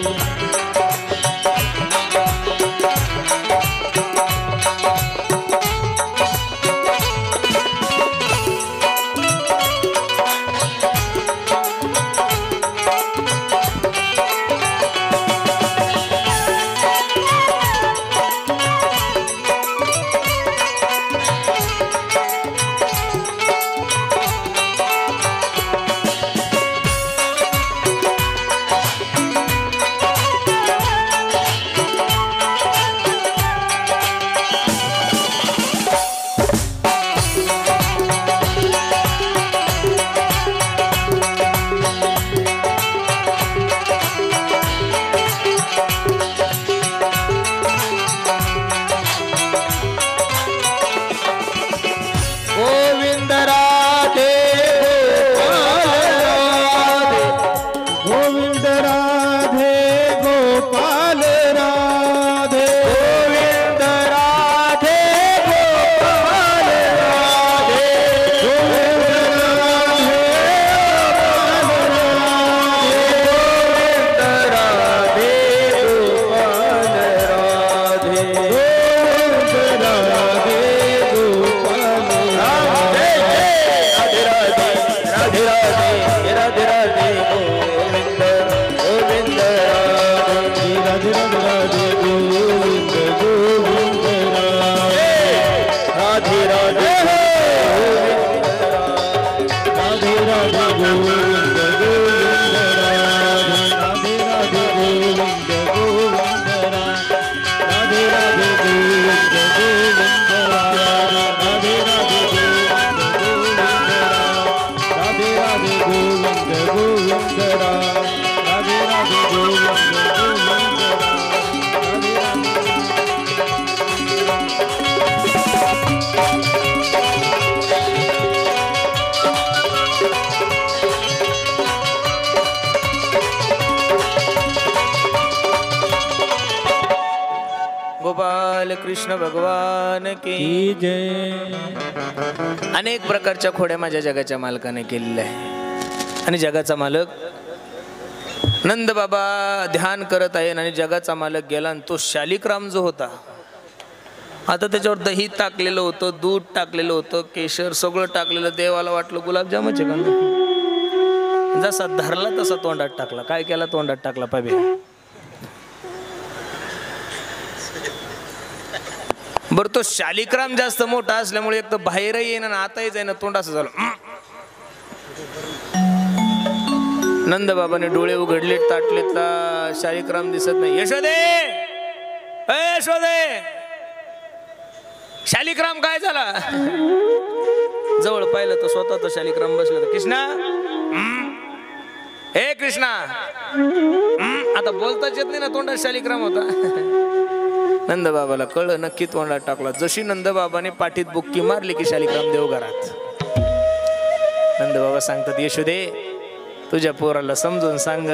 राधे गोविंद गोविंद राधे राधे राधे गोविंद गोविंद राधे राधे गोविंद गोविंद राधे राधे गोविंद राधे राधे गोविंद गोविंद राधे राधे गोविंद गोपाल कृष्ण भगवान की जय. अनेक प्रकारच्या खोड्या माझ्या जगाच्या मालकाने केलेल्या आहे आणि जगाचा मालक नंद बाबा ध्यान करत आहे आणि जगाचा मालक गेला आणि तो शालिग्राम जो होता आता त्याच्यावर दही टाकलेलं होतं, दूध टाकलेलं होतं, केशर सगळं टाकलेलं. देवाला वाटलं गुलाबजामच आहे का, जसा धरला तसा तोंडात टाकला. काय केला? तोंडात टाकला. पाहिजे बरं तो शालिग्राम जास्त मोठा असल्यामुळे एक तर बाहेरही येईना आणि आताही जाईना, तोंड असं झालं. नंद बाबाने डोळे उघडले, ताटलेतला शालिग्राम दिसत नाही. यशोदे, यशोदे, शालिग्राम काय झाला? जवळ पाहिलं तर स्वतः तो शालिग्राम बसला. तर कृष्णा, हे कृष्णा, आता बोलताच येत नाही ना, तोंडात शालिग्राम होता. नंद बाबाला कळलं, नक्की तोंडात टाकला. जशी नंद बाबाने पाठीत बुक्की मारली की शालिग्राम देवघरात. नंद बाबा सांगतात, यशोदे तुझ्या पोराला समजून सांग,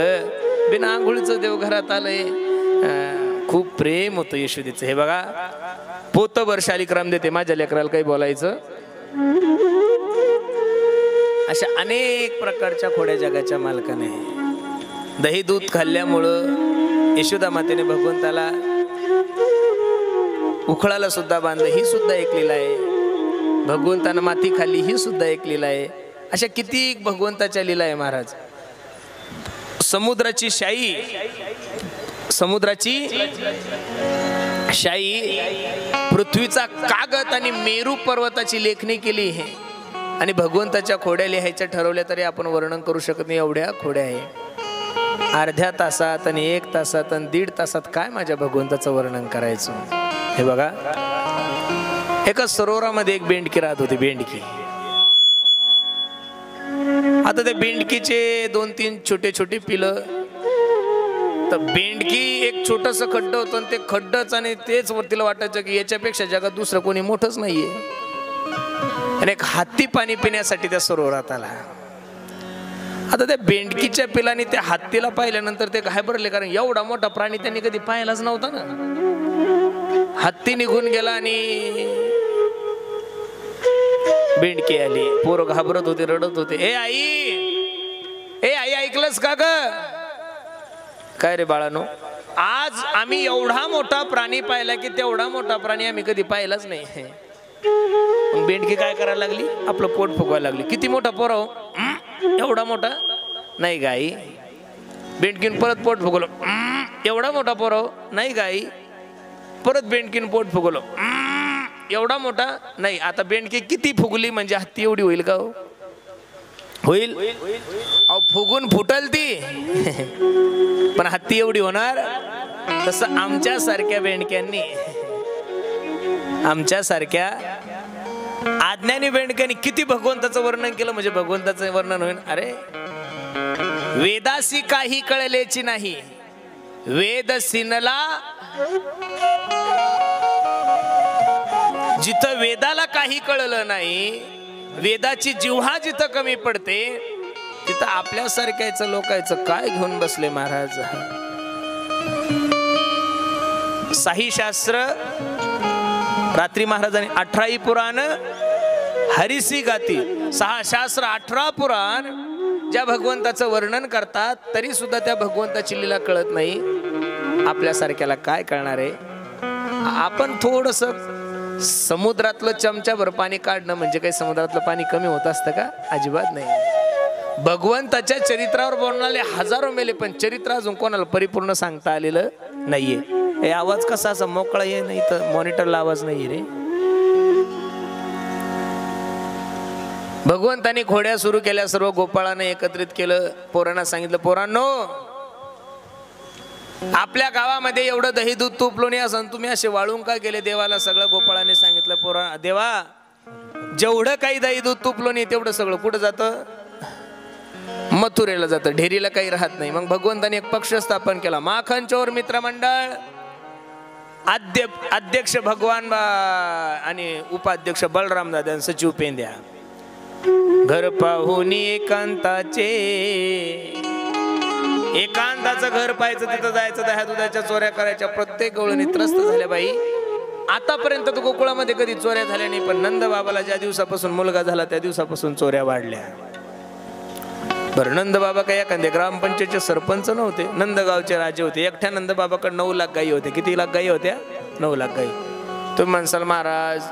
बिना आंघोळीचं देवघरात आलंय. खूप प्रेम होतं यशोदेचं. हे बघा, पोतभर शालिग्राम देते, माझ्या लेकराला काही बोलायचं. अशा अनेक प्रकारच्या खोड्या जगाच्या मालकाने. दही दूध खाल्ल्यामुळं यशोदा मातेने भगवंताला उखळाला सुद्धा बांधलं, ही सुद्धा एक लीला आहे. भगवंतानं माती खाल्ली, ही सुद्धा एक लीला आहे. अशा किती भगवंताच्या लीला आहे महाराज. समुद्राची शाई, समुद्राची शाई पृथ्वीचा कागद आणि मेरू पर्वताची लेखणी केली आहे. आणि भगवंताच्या खोड्या लिहायच्या ठरवल्या तरी आपण वर्णन करू शकत नाही, एवढ्या खोड्या आहे. अर्ध्या तासात आणि 1 तासात आणि 1.5 तासात काय माझ्या भगवंताचं वर्णन करायचं. हे बघा, एका सरोवरामध्ये एक बेंडकी राहत होती. बेंडकी, आता त्या बेंडकीचे 2-3 छोटे छोटे पिलं. तर बेंडकी एक छोटस खड्ड होतं आणि ते खड्डच, आणि तेच तिला वाटायचं की याच्यापेक्षा जगात दुसरं कोणी मोठंच नाहीये. आणि एक हत्ती पाणी पिण्यासाठी त्या सरोवरात आला. आता त्या बेंडकीच्या पिलाने त्या हत्तीला पाहिल्यानंतर ते घाबरले, कारण एवढा मोठा प्राणी त्यांनी कधी पाहिलाच नव्हता ना. हत्ती निघून गेला आणि बेंडकी आली. पोरं घाबरत होते, रडत होते. ए आई, ऐकलंस का ग? काय रे बाळानो, आज आम्ही एवढा मोठा प्राणी पाहिला की तेवढा मोठा प्राणी आम्ही कधी पाहिलाच नाही. मग बेंडकी काय करायला लागली? आपलं पोट फुगवायला लागली. किती मोठा पोरं, एवढा मोठा नाही गाई. बेंडकीन परत पोट फुगवलं. एवढा मोठा पोरं नाही गाई. परत बेंडकीन पोट फुगवलं. एवढा मोठा नाही. आता बेंडकी किती फुगली म्हणजे हत्ती एवढी होईल का? होईल? अहो फुगून फुटल ती, पण हत्ती एवढी होणार? तसं आमच्या सारख्या बेंडक्यांनी, आमच्या सारख्या आज्ञानी बेंडक्यांनी किती भगवंताचं वर्णन केलं म्हणजे भगवंताचं वर्णन होईल. अरे वेदासी काही कळलेची नाही, वेद सिनला. जिथं वेदाला काही कळलं नाही, वेदाची जिव्हा जिथं कमी पडते, तिथं आपल्यासारख्याचं लोकांचं काय घेऊन बसले महाराज. साही शास्त्र रात्री महाराजांनी 18 पुराण हरिसी गाती. 6 शास्त्र 18 पुराण ज्या भगवंताचं वर्णन करतात तरी सुद्धा त्या भगवंताची लीला कळत नाही. आपल्यासारख्याला काय कळणार आहे? आपण थोडस समुद्रातलं चमच्याभर पाणी काढणं म्हणजे काही समुद्रातलं पाणी कमी होत असतं का? अजिबात नाही. भगवंताच्या चरित्रावर बोलणारे हजारो मेले, पण चरित्र अजून कोणाला परिपूर्ण सांगता आलेलं नाहीये. हे आवाज कसा असा मोकळा आहे, नाही तर मॉनिटरला आवाज नाही रे. भगवंतानी खोड्या सुरू केल्या, सर्व गोपाळाने एकत्रित केलं. पोरांना सांगितलं, पोरांनो आपल्या गावामध्ये एवढं दही दूध तूप लोणी असं तुम्ही असे वाळून का गेले देवाला? सगळं गोपाळाने सांगितलं, पोरा देवा जेवढं काही दही दूध तूप लोणी तेवढं सगळं कुठं जातं? मथुरेला जातं, ढेरीला काही राहत नाही. मग भगवंताने एक पक्ष स्थापन केला, माखन चोर मित्रमंडळ. अध्यक्ष भगवान आणि उपाध्यक्ष बलराम दादा, सचिव पेंद्या. घर पाहुनी एकांताचं घर पाहायचं, तिथं जायचं, दह्या दुधाच्या चोऱ्या करायच्या. प्रत्येक गवळणी त्रस्त झाल्या बाई. आतापर्यंत तर गोकुळामध्ये कधी चोऱ्या झाल्या नाही, पण नंद बाबाला ज्या दिवसापासून मुलगा झाला त्या दिवसापासून चोऱ्या वाढल्या. बरं, नंद बाबा काही एखाद्या ग्रामपंचायतचे सरपंच नव्हते, नंदगावचे राजे होते. एकट्या नंद बाबाकडे 9 लाख गायी होत्या. किती लाख गायी होत्या? 9 लाख गायी. तुम्ही म्हणसाल महाराज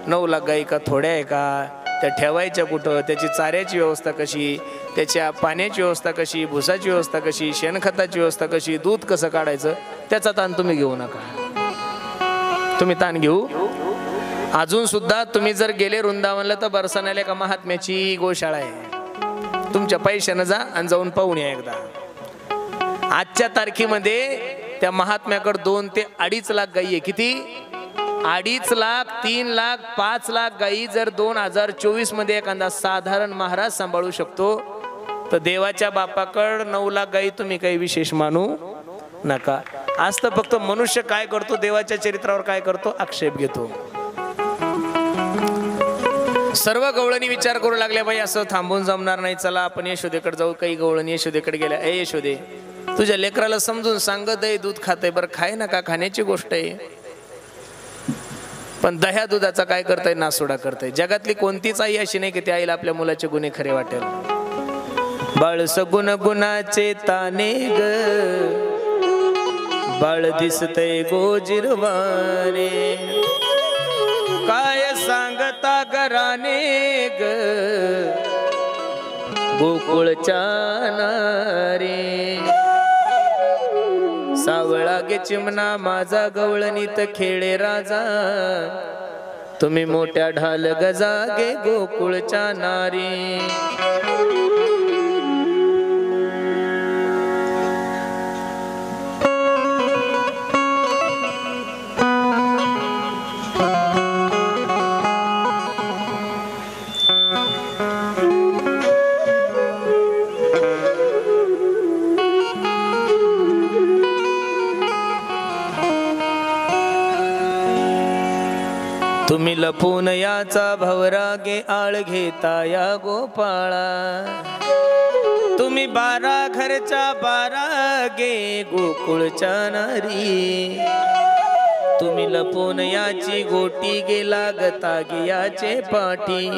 9 लाख गायी का थोड्या आहे का? त्या ठेवायच्या कुठं? त्याची चाऱ्याची व्यवस्था कशी? त्याच्या पाण्याची व्यवस्था कशी? भुसाची व्यवस्था कशी? शेणखताची व्यवस्था कशी? दूध कसं काढायचं? त्याचा ताण तुम्ही घेऊ नका. तुम्ही ताण घेऊ. अजून सुद्धा तुम्ही जर गेले वृंदावनला तर बरसाण्याला का महात्म्याची गोशाळा आहे. तुमच्या पैशानं जा आणि जाऊन पाहून या एकदा. आजच्या तारखेमध्ये त्या महात्म्याकडे 2 ते 2.5 लाख गायी आहे. किती? 2.5 लाख, 3 लाख, 5 लाख गायी जर 2024 मध्ये एखादा साधारण महाराज सांभाळू शकतो तर देवाच्या बापाकड 9 लाख गायी तुम्ही काही विशेष मानू नका. आज तर फक्त मनुष्य काय करतो, देवाच्या चरित्रावर काय करतो? आक्षेप घेतो. सर्व गवळणी विचार करू लागल्या, बाई असं थांबून जमणार नाही, चला आपण यशोदेकडे जाऊ. काही गवळणी यशोदेकडे गेल्या. ए यशोदे, तुझ्या लेकराला समजून सांग, दही दूध खाते. बरं खाय नका, खाण्याची गोष्ट आहे, पण दह्या दुधाचा काय करताय? नासोडा करताय. जगातली कोणतीच आई अशी नाही की त्या आईला आपल्या मुलाचे गुन्हे खरे वाटेल. बाळ सगुण गुणाचे ताने ग, बाळ दिसतय गोजिरवाने, काय सांगता घराने ग गोकुळच्या नारे. सावळा गे चिमणा माझा गवळणीत खेळे राजा, तुम्ही मोठ्या ढाल गजा गे गोकुळच्या नारी. तुम्ही लपून याचा भवरागे आळ घेता या गोपाळा, तुम्ही 12 घरच्या 12 गे गोकुळच्या नारी. तुम्ही लपून याची गोटी गे लागता गे याचे पाठी,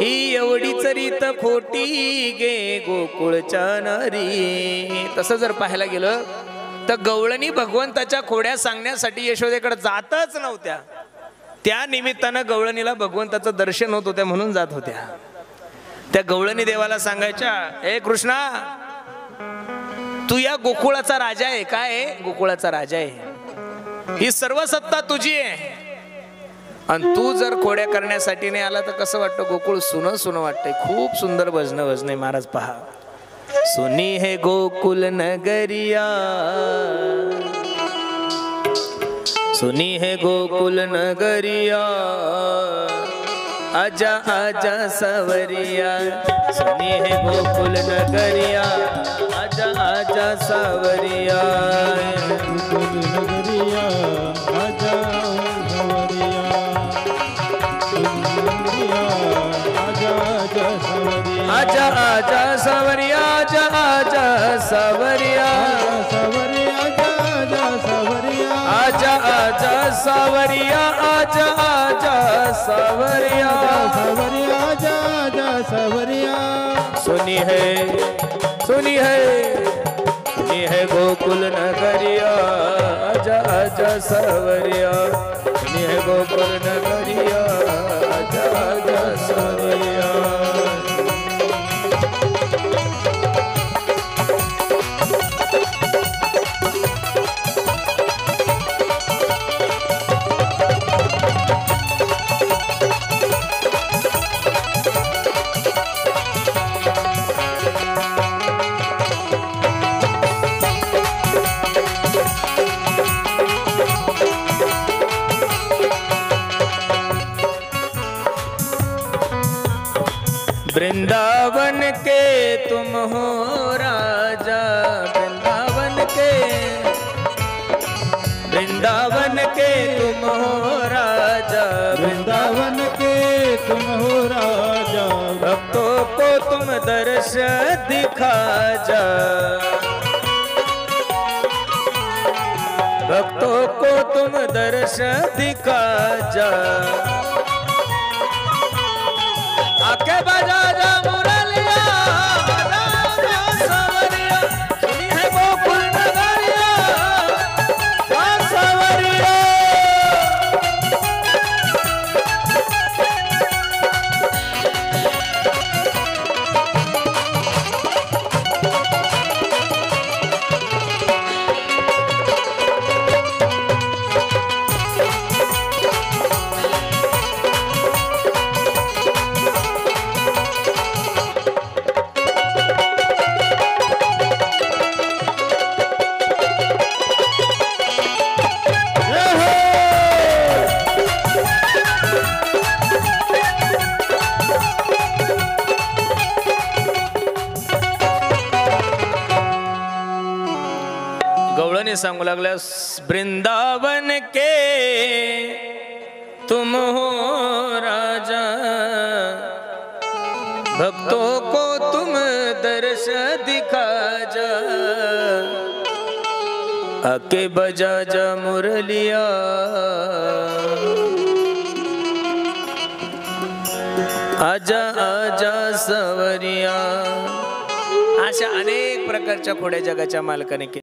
ही एवढीच रीत खोटी गे गोकुळच्या नारी. तसं जर पाहायला गेलं तर गवळणी भगवंताच्या खोड्या सांगण्यासाठी यशोदेकडे जातच नव्हत्या. त्या निमित्तानं गवळणीला भगवंताचं दर्शन होत होत्या म्हणून जात होत्या. त्या गवळणी देवाला सांगायच्या, ए कृष्णा, तू या गोकुळाचा राजा आहे. काय आहे? गोकुळाचा राजा आहे. ही सर्व सत्ता तुझी आहे. आणि तू जर खोड्या करण्यासाठी नाही आला तर कसं वाटतं? गोकुळ सुन सुन वाटतंय. खूप सुंदर भजन भजन आहे महाराज. पहा, सुनी हे गोकुल नगरिया, सुनी है गोकुल नगरिया, आजा आजा सवरिया. सुनी है गोकुल नगरिया, आजा आजा सवरिया. गोकुल नगरिया, आजा सवरिया, आजा आजा सवरिया, आजा आजा सवरिया, आजा आजा सवरिया, आजा आजा सवरिया, सवरिया, आजा आजा सवरिया. सुनी है गोकुल नगरिया, आजा आजा सवरिया. सुनी है गोकुल नगरिया, आजा आजा सवरिया. वृंदावन के तुम हो राजा, वृंदावन के तुम हो राजा, वृंदावन के तुम हो राजा, भक्तों को तुम दर्श दिखा जा, भक्तों को तुम दर्श दिखा जा। आके बजा जा मुरलिया, बजा जा सवरिया, सुनी है गोकुल नगरिया, जा सवरिया। गवळणी सांगू लागल्या, वृंदावन के तुम हो राजा, भक्तों को तुम दर्श दिखा जा, आके बजा जा मुरलिया, आजा आजा सवरिया। अशा अनेक प्रकारच्या खोड्या जगाच्या मालकाने केल्या।